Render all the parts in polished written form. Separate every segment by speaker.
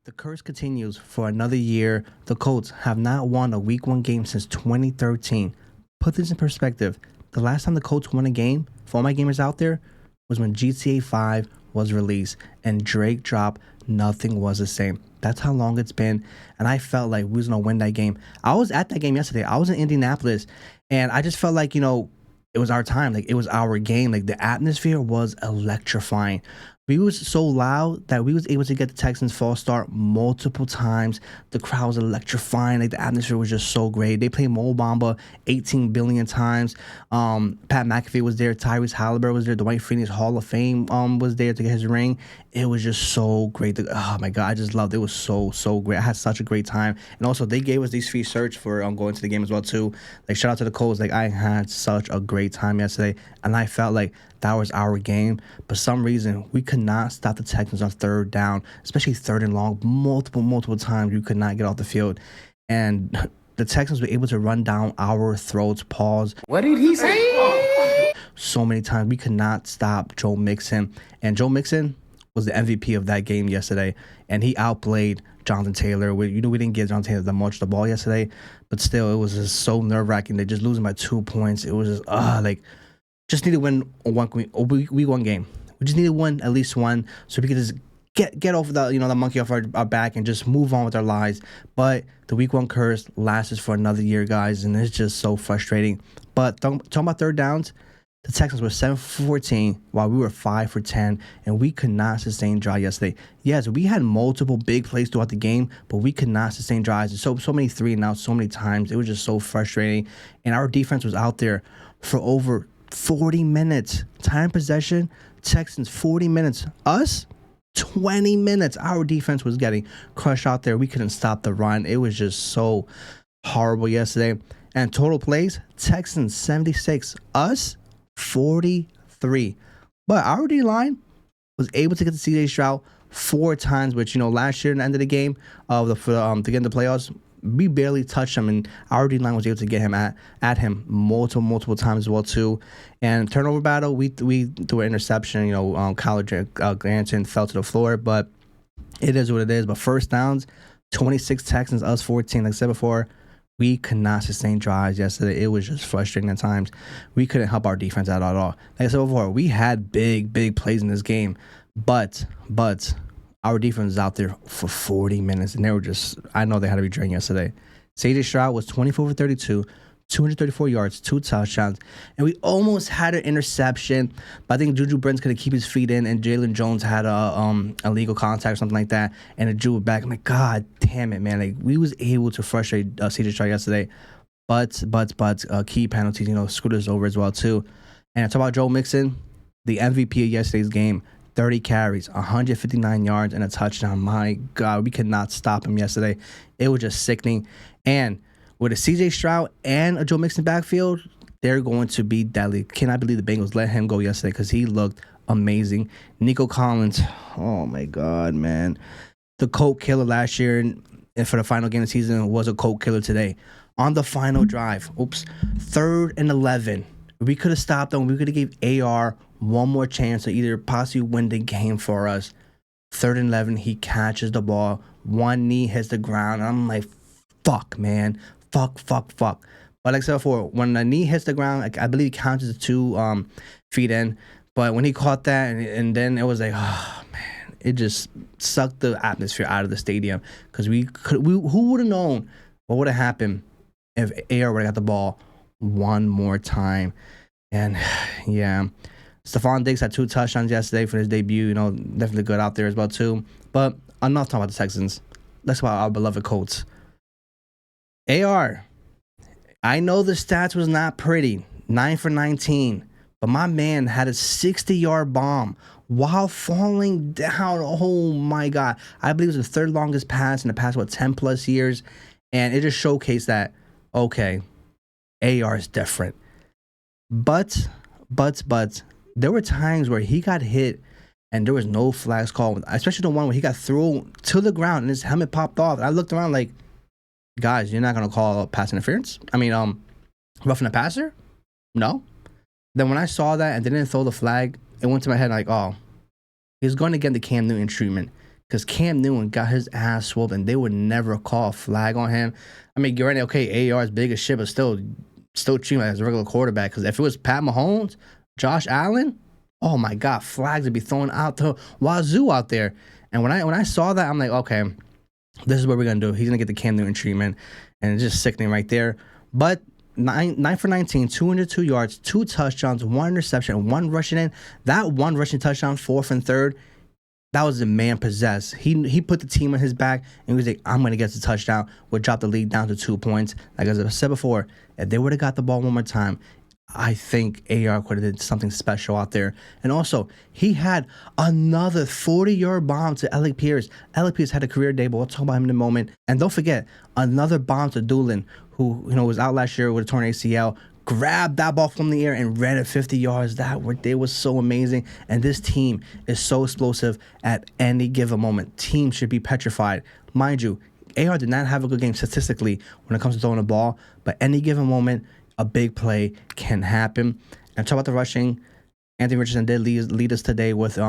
Speaker 1: The curse continues for another year. The Colts have not won a Week 1 game since 2013. Put this in perspective. The last time the Colts won a game, for all my gamers out there, was when GTA 5 was released and Drake dropped Nothing Was the Same. That's how long it's been, and I felt like we was going to win that game. I was at that game yesterday. I was in Indianapolis, and I just felt like, it was our time. Like, it was our game. Like, the atmosphere was electrifying. We was so loud that we was able to get the Texans false start multiple times. The crowd was electrifying. Like, the atmosphere was just so great. They played Mo Bamba 18 billion times. Pat McAfee was there. Tyrese Halliburton was there. Dwight Freeney's Hall of Fame was there to get his ring. It was just so great. Oh my God, I just loved it. It was so great. I had such a great time. And also, they gave us these free shirts for going to the game as well too. Like, shout out to the Colts. Like, I had such a great time yesterday, and I felt like that was our game. But some reason we could not stop the Texans on third down, especially third and long. Multiple times we could not get off the field, and the Texans were able to run down our throats. Pause.
Speaker 2: What did he say?
Speaker 1: So many times we could not stop Joe Mixon, and Joe Mixon was the MVP of that game yesterday, and he outplayed Jonathan Taylor. We didn't give Jonathan Taylor that much of the ball yesterday, but still, it was just so nerve-wracking. They just losing by 2 points. It was just just need to win a week one game. We just need to win at least one, so we could just get over the monkey off our back and just move on with our lives. But the week 1 curse lasts for another year, guys, and it's just so frustrating. But talking about third downs, the Texans were 7 for 14 while we were 5 for 10, and we could not sustain drive yesterday. Yes, we had multiple big plays throughout the game, but we could not sustain drives. So many 3-and-outs so many times. It was just so frustrating, and our defense was out there for over 40 minutes. Time possession, Texans 40 minutes. Us, 20 minutes. Our defense was getting crushed out there. We couldn't stop the run. It was just so horrible yesterday. And total plays, Texans 76. Us, 43. But our D-line was able to get to C.J. Stroud 4 times, which, last year in the end of the game to get in the playoffs, we barely touched him, and our D-line was able to get him at him multiple times as well too. And turnover battle, we threw an interception. Kyler Granson fell to the floor, but it is what it is. But first downs, 26 Texans, us 14. Like I said before, we could not sustain drives yesterday. It was just frustrating at times. We couldn't help our defense out at all. Like I said before, we had big plays in this game, but our defense was out there for 40 minutes, and they were just, I know they had to be drained yesterday. C.J. Stroud was 24 for 32, 234 yards, 2 touchdowns, and we almost had an interception, but I think Juju Brents could keep his feet in, and Jalen Jones had a illegal contact or something like that, and it drew it back. I'm like, God damn it, man. Like, we was able to frustrate C.J. Stroud yesterday, but key penalties, screwed us over as well, too. And I talk about Joe Mixon, the MVP of yesterday's game. 30 carries, 159 yards, and a touchdown. My God, we could not stop him yesterday. It was just sickening. And with a C.J. Stroud and a Joe Mixon backfield, they're going to be deadly. Cannot believe the Bengals let him go yesterday because he looked amazing. Nico Collins, oh my God, man. The Colt killer last year and for the final game of the season was a Colt killer today. On the final drive, 3rd and 11. We could have stopped them. We could have gave AR one more chance to either possibly win the game for us. 3rd and 11, he catches the ball. One knee hits the ground. I'm like, fuck, man. Fuck. But like I said before, when the knee hits the ground, I believe he counts as 2 feet in. But when he caught that, and then it was like, oh, man. It just sucked the atmosphere out of the stadium. Because who would have known what would have happened if AR would have got the ball one more time. And, yeah. Stephon Diggs had 2 touchdowns yesterday for his debut. Definitely good out there as well, too. But I'm not talking about the Texans. Let's talk about our beloved Colts. AR, I know the stats was not pretty. 9 for 19. But my man had a 60-yard bomb while falling down. Oh, my God. I believe it was the 3rd longest pass in the past, 10-plus years. And it just showcased that, okay, AR is different. But there were times where he got hit and there was no flags called, especially the one where he got thrown to the ground and his helmet popped off. And I looked around like, guys, you're not going to call pass interference? Roughing the passer? No. Then when I saw that and they didn't throw the flag, it went to my head like, oh, he's going to get the Cam Newton treatment. because Cam Newton got his ass swooped, and they would never call a flag on him. I mean, you're right, okay, AR is big as shit, but still treat him as a regular quarterback. Because if it was Pat Mahomes, Josh Allen, oh my God, flags would be thrown out the wazoo out there. And when I saw that, I'm like, okay, this is what we're gonna do. He's gonna get the Cam Newton treatment, and it's just sickening right there. But 9 for 19, 202 yards, 2 touchdowns, 1 interception, 1 rushing in. That 1 rushing touchdown, 4th and 3rd. That was a man possessed. He put the team on his back, and he was like, I'm going to get the touchdown. We'll drop the lead down to 2 points. Like as I said before, if they would have got the ball one more time, I think AR could have did something special out there. And also, he had another 40-yard bomb to Alec Pierce. Alec Pierce had a career day, but we'll talk about him in a moment. And don't forget, another bomb to Doolin, who was out last year with a torn ACL. Grabbed that ball from the air and ran it 50 yards. That was so amazing. And this team is so explosive at any given moment. Team should be petrified. Mind you, AR did not have a good game statistically when it comes to throwing the ball, but any given moment, a big play can happen. And talk about the rushing. Anthony Richardson did lead us today with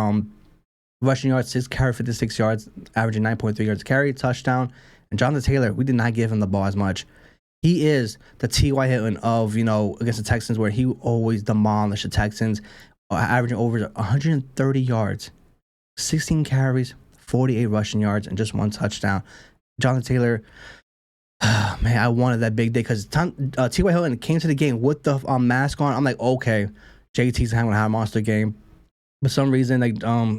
Speaker 1: rushing yards, 6 carry, 56 yards, averaging 9.3 yards carry, touchdown. And Jonathan Taylor, we did not give him the ball as much. He is the T.Y. Hilton of, against the Texans, where he always demolished the Texans, averaging over 130 yards, 16 carries, 48 rushing yards, and just 1 touchdown. Jonathan Taylor, man, I wanted that big day because T.Y. Hilton came to the game with the mask on. I'm like, okay, JT's going to have a monster game. For some reason,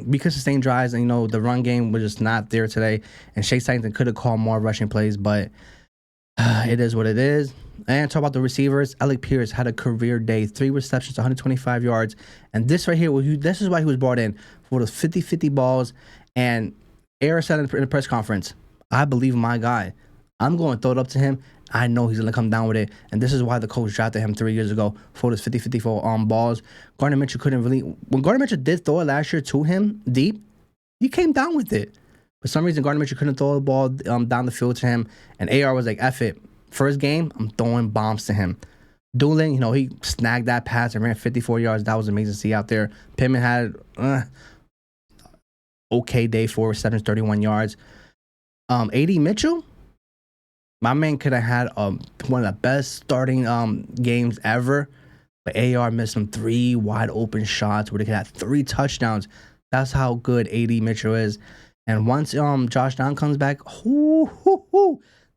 Speaker 1: because sustained drives and, the run game was just not there today, and Shea Steichen could have called more rushing plays, but it is what it is. And talk about the receivers. Alec Pierce had a career day, 3 receptions, 125 yards. And this right here, this is why he was brought in, for those 50-50 balls. And Ayers said in the press conference, I believe my guy. I'm going to throw it up to him. I know he's going to come down with it. And this is why the coach drafted him 3 years ago for those 50-50 balls. Gardner Mitchell couldn't really... When Gardner Mitchell did throw it last year to him deep, he came down with it. For some reason, Gardner Mitchell couldn't throw the ball down the field to him. And AR was like, F it. First game, I'm throwing bombs to him. Doolin, he snagged that pass and ran 54 yards. That was amazing to see out there. Pittman had okay day, 4 receptions, 31 yards. AD Mitchell, my man could have had one of the best starting games ever. But AR missed some 3 wide open shots where they could have 3 touchdowns. That's how good AD Mitchell is. And once Josh Down comes back,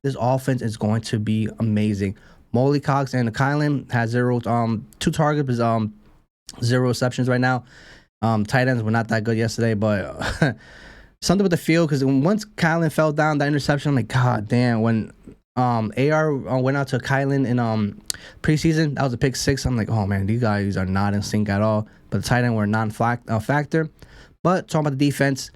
Speaker 1: this offense is going to be amazing. Molly Cox and Kylan has 2 targets, 0 receptions right now. Tight ends were not that good yesterday, but something with the field, because once Kylan fell down, that interception, I'm like, God damn. When AR went out to Kylan in preseason, that was a pick 6. I'm like, oh man, these guys are not in sync at all. But the tight end were a non-factor. But talking about the defense,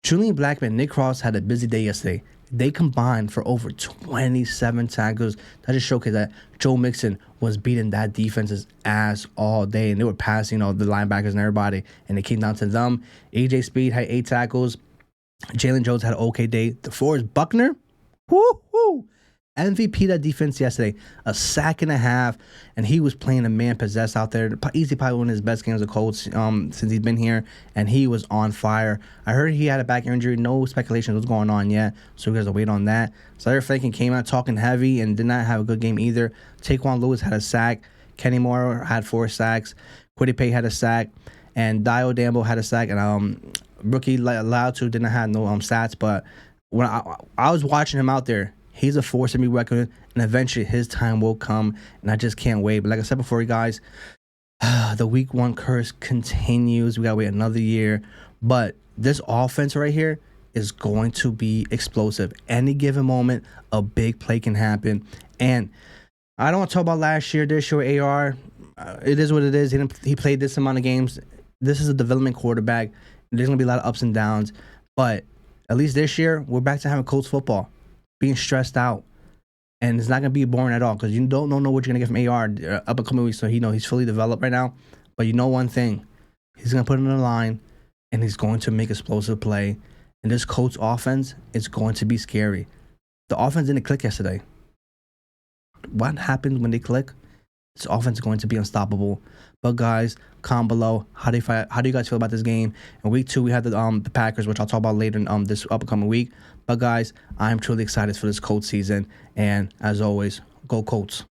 Speaker 1: Julian Blackman, Nick Cross had a busy day yesterday. They combined for over 27 tackles. That just showcased that Joe Mixon was beating that defense's ass all day. And they were passing, the linebackers and everybody. And it came down to them. AJ Speed had 8 tackles. Jalen Jones had an okay day. DeForest Buckner, MVP that defense yesterday. A sack and a half. And he was playing a man possessed out there. Easily probably one of his best games of Colts since he's been here. And he was on fire. I heard he had a back injury. No speculation what's going on yet. So we got to wait on that. Zaire Franklin came out talking heavy and did not have a good game either. Taquan Lewis had a sack. Kenny Moore had 4 sacks. Kwity Paye had a sack. And Dio Dambo had a sack. And rookie Lautu didn't have no stats. But when I was watching him out there, he's a force to be reckoned with, and eventually his time will come, and I just can't wait. But like I said before, you guys, the week 1 curse continues. We got to wait another year. But this offense right here is going to be explosive. Any given moment, a big play can happen. And I don't want to talk about last year, this year, AR. It is what it is. He played this amount of games. This is a development quarterback. There's going to be a lot of ups and downs. But at least this year, we're back to having Colts football. Being stressed out, and it's not gonna be boring at all because you don't know what you're gonna get from AR up and coming weeks. So he's fully developed right now. But you know one thing, he's gonna put it in the line, and he's going to make explosive play. And this Colts offense is going to be scary. The offense didn't click yesterday. What happens when they click? This offense is going to be unstoppable. But guys, comment below how do you guys feel about this game? In week 2, we had the Packers, which I'll talk about later in this upcoming week. But guys, I'm truly excited for this Colts season. And as always, go Colts.